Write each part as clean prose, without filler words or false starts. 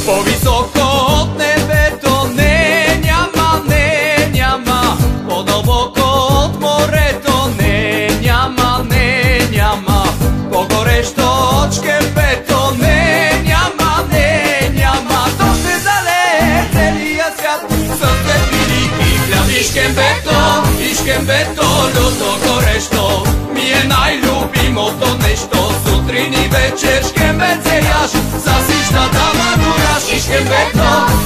По-високо от небето не няма, не няма. По-дълбоко от морето не няма, не няма. По-горещо от шкембето не няма, не няма. То ще залее целия свят със светлини и хляб. И шкембето люто горещо ми е най-любимото нещо. Сутрин и вечер шкембеце яш, за сищата мадураш.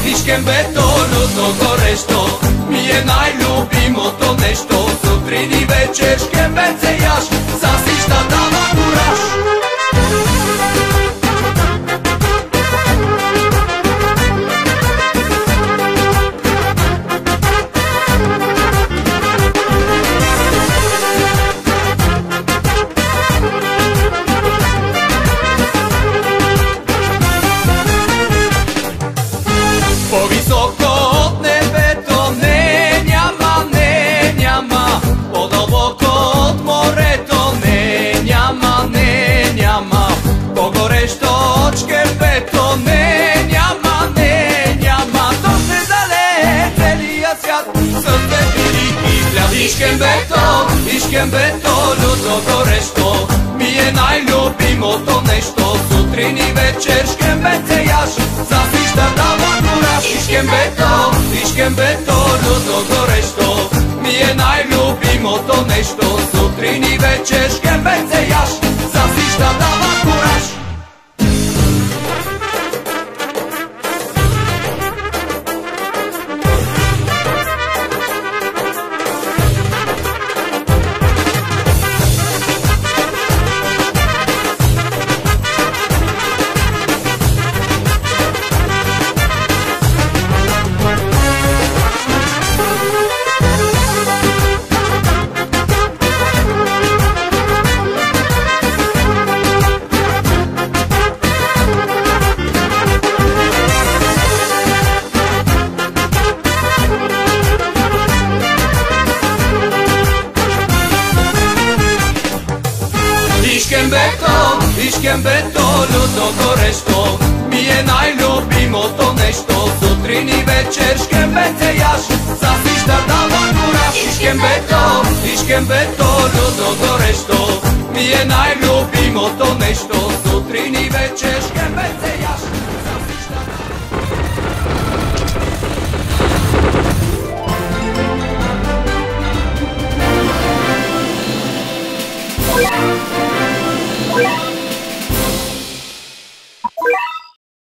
И шкембето люто горещо ми е най-любимото нещо. Сутрин и вечер шкембеце яш, за сищата мадураш. По-високо от небето не няма, не няма. По-дълбоко от морето не няма, не няма. По-горещо от шкембето не няма, не няма. То ще залее целия свят със светлини и хляб. И шкембето люто горещо ми е най-любимото нещо. Сутрин и вечер шкембеце яш, за сищата мадураш. И шкембето люто горещо ми е най-любимото нещо. Сутрин и вечер шкембеце яш, за сищата мадураш. И шкембето люто горещо ми е най-любимото нещо. Сутрин и вечер шкембеце яш, за сищата мадураш. И шкембето люто горещо ми е най-любимото нещо. Сутрин и вечер шкембеце яш, за сищата.